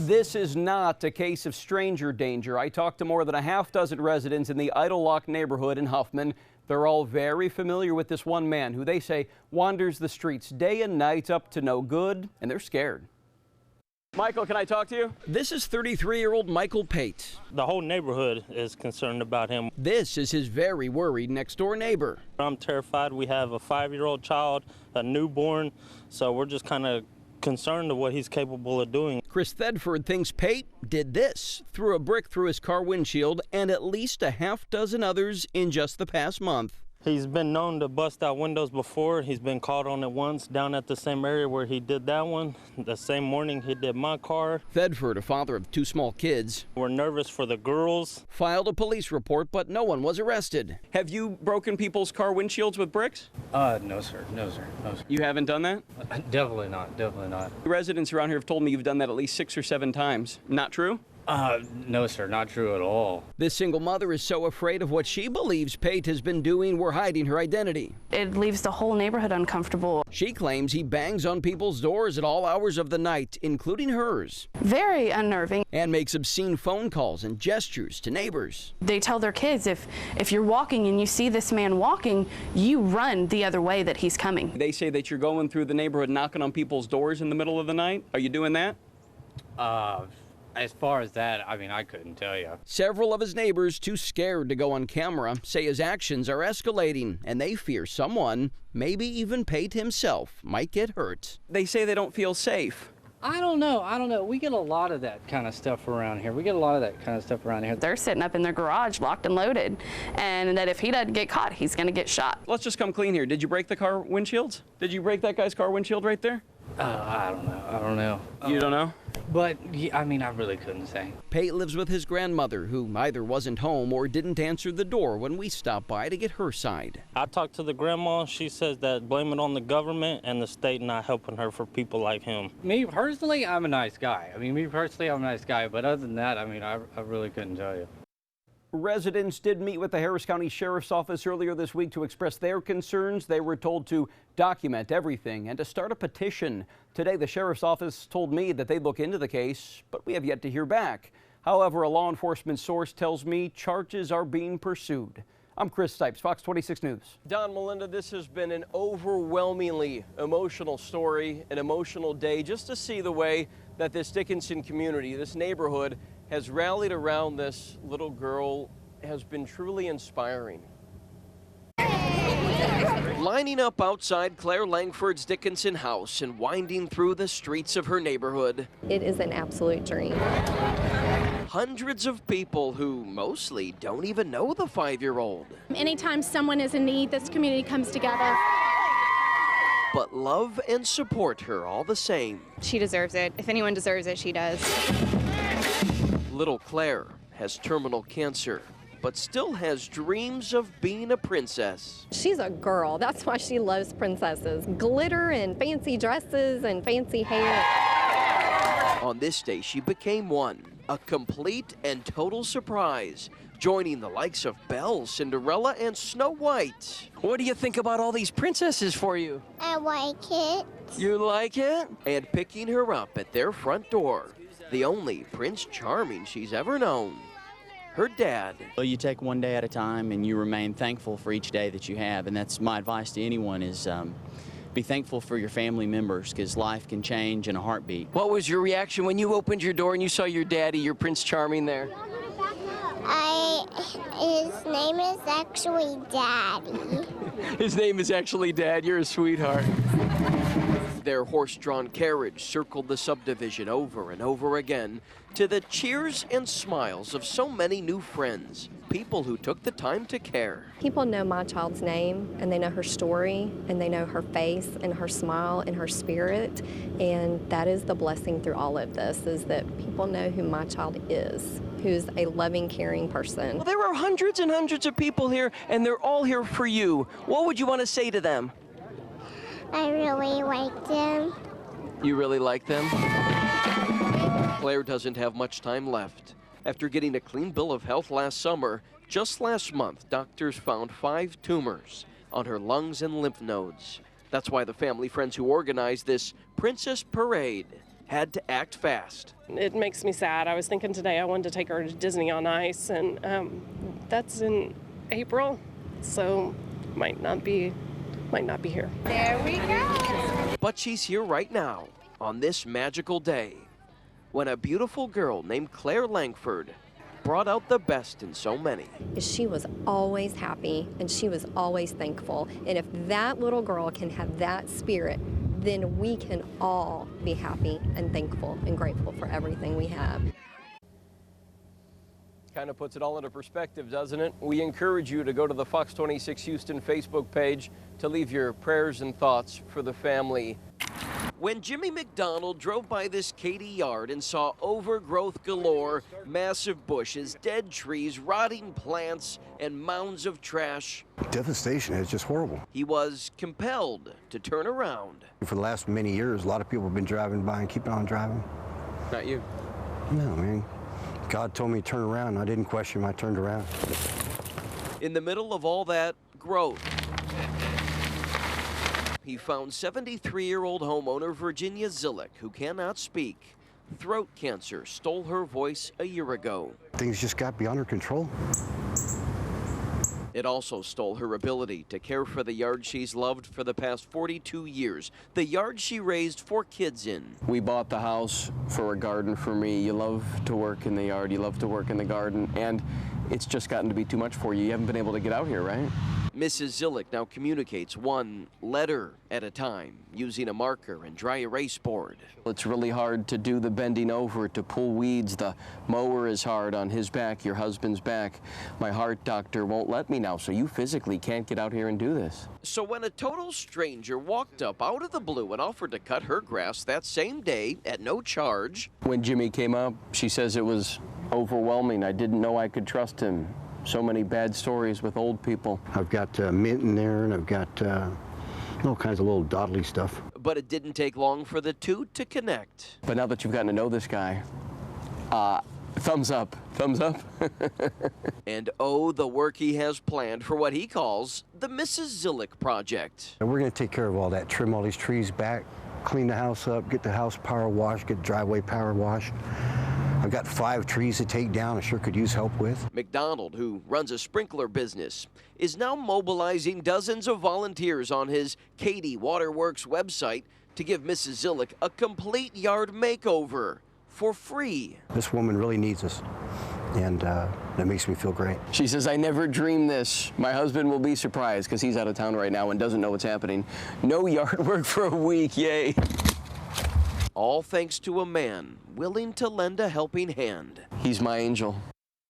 This is not a case of stranger danger. I talked to more than a half dozen residents in the Idle Lock neighborhood in Huffman. They're all very familiar with this one man who they say wanders the streets day and night up to no good, and they're scared. Michael, can I talk to you? This is 33-year-old Michael Pate. The whole neighborhood is concerned about him. This is his very worried next-door neighbor. I'm terrified. We have a 5-year-old child, a newborn, so we're just kind of concerned of what he's capable of doing. Chris Thedford thinks Pate did this, threw a brick through his car windshield and at least a half dozen others in just the past month. He's been known to bust out windows before. He's been caught on it once down at the same area where he did that one. The same morning he did my car. Thedford, a father of 2 small kids, We're nervous for the girls. filed a police report, but no one was arrested. Have you broken people's car windshields with bricks? No, sir. No, sir. No, sir. You haven't done that? Definitely not. Definitely not. Residents around here have told me you've done that at least 6 or 7 times. Not true? No, sir. Not true at all. This single mother is so afraid of what she believes Pate has been doing, we're hiding her identity. It leaves the whole neighborhood uncomfortable. She claims he bangs on people's doors at all hours of the night, including hers, Very unnerving. and makes obscene phone calls and gestures to neighbors. They tell their kids if you're walking and you see this man walking, you run the other way that he's coming. They say that you're going through the neighborhood knocking on people's doors in the middle of the night. Are you doing that? As far as that, I mean, I couldn't tell you. Several of his neighbors, too scared to go on camera, say his actions are escalating, and they fear someone, maybe even Pate himself, might get hurt. They say they don't feel safe. I don't know. We get a lot of that kind of stuff around here. They're sitting up in their garage locked and loaded, and that if he doesn't get caught, he's going to get shot. Let's just come clean here. Did you break the car windshields? Did you break that guy's car windshield right there? I don't know. You don't know? But, I mean, I really couldn't say. Pate lives with his grandmother, who either wasn't home or didn't answer the door when we stopped by to get her side. I talked to the grandma. She says that blame it on the government and the state not helping her for people like him. Me personally, I'm a nice guy. But other than that, I mean, I really couldn't tell you. Residents did meet with the Harris County Sheriff's Office earlier this week to express their concerns. They were told to document everything and to start a petition. Today, the Sheriff's Office told me that they'd look into the case, but we have yet to hear back. However, a law enforcement source tells me charges are being pursued. I'm Chris Stipes, Fox 26 News. Don, Melinda, this has been an overwhelmingly emotional story, an emotional day, just to see the way that this Dickinson community, this neighborhood, has rallied around this little girl has been truly inspiring. Lining up outside Claire Langford's Dickinson house and winding through the streets of her neighborhood. It is an absolute dream. Hundreds of people who mostly don't even know the 5-year-old. Anytime someone is in need, this community comes together. But love and support her all the same. She deserves it. If anyone deserves it, she does. Little Claire has terminal cancer, but still has dreams of being a princess. She's a girl. That's why she loves princesses. Glitter and fancy dresses and fancy hair. On this day, she became one, a complete and total surprise, joining the likes of Belle, Cinderella, and Snow White. What do you think about all these princesses for you? I like it. You like it? And picking her up at their front door, the only Prince Charming she's ever known, her dad. Well, you take one day at a time and you remain thankful for each day that you have, and that's my advice to anyone is be thankful for your family members, because life can change in a heartbeat. What was your reaction when you opened your door and you saw your daddy, your Prince Charming there? His name is actually Daddy. His name is actually Dad. You're a sweetheart. Their horse-drawn carriage circled the subdivision over and over again to the cheers and smiles of so many new friends, people who took the time to care. People know my child's name, and they know her story, and they know her face and her smile and her spirit, and that is the blessing through all of this, is that people know who my child is, who's a loving, caring person. Well, there are hundreds and hundreds of people here, and they're all here for you. What would you want to say to them? I really like them. You really like them? Claire doesn't have much time left. After getting a clean bill of health last summer, just last month, doctors found 5 tumors on her lungs and lymph nodes. That's why the family friends who organized this Princess Parade had to act fast. It makes me sad. I was thinking today I wanted to take her to Disney on Ice, and that's in April, so might not be here. There we go. But she's here right now on this magical day when a beautiful girl named Claire Langford brought out the best in so many. She was always happy and she was always thankful. And if that little girl can have that spirit, then we can all be happy and thankful and grateful for everything we have. Kind of puts it all into perspective, doesn't it? We encourage you to go to the Fox 26 Houston Facebook page to leave your prayers and thoughts for the family. When Jimmy McDonald drove by this Katy yard and saw overgrowth galore, massive bushes, dead trees, rotting plants, and mounds of trash, devastation is just horrible. he was compelled to turn around. For the last many years, a lot of people have been driving by and keeping on driving. Not you. No, man. God told me to turn around. I didn't question him. I turned around. In the middle of all that growth, he found 73-year-old homeowner Virginia Zillick, who cannot speak. Throat cancer stole her voice a year ago. Things just got beyond her control. It also stole her ability to care for the yard she's loved for the past 42 years, the yard she raised 4 kids in. We bought the house for a garden for me. You love to work in the yard, you love to work in the garden, and it's just gotten to be too much for you. You haven't been able to get out here, right? Mrs. Zillick now communicates one letter at a time using a marker and dry erase board. It's really hard to do the bending over, to pull weeds. The mower is hard on his back, your husband's back. My heart doctor won't let me now, so you physically can't get out here and do this. So when a total stranger walked up out of the blue and offered to cut her grass that same day at no charge. When Jimmy came up, she says it was overwhelming. I didn't know I could trust him. So many bad stories with old people. I've got mint in there, and I've got all kinds of little dawdly stuff. But it didn't take long for the two to connect. But now that you've gotten to know this guy, thumbs up, thumbs up. And oh, the work he has planned for what he calls the Mrs. Zillick Project. And we're going to take care of all that, trim all these trees back, clean the house up, get the house power washed, get the driveway power washed. I've got 5 trees to take down I sure could use help with. McDonald, who runs a sprinkler business, is now mobilizing dozens of volunteers on his Katy Waterworks website to give Mrs. Zillick a complete yard makeover for free. This woman really needs us, and that makes me feel great. She says, I never dreamed this. My husband will be surprised because he's out of town right now and doesn't know what's happening. No yard work for a week, yay. All thanks to a man willing to lend a helping hand. He's my angel.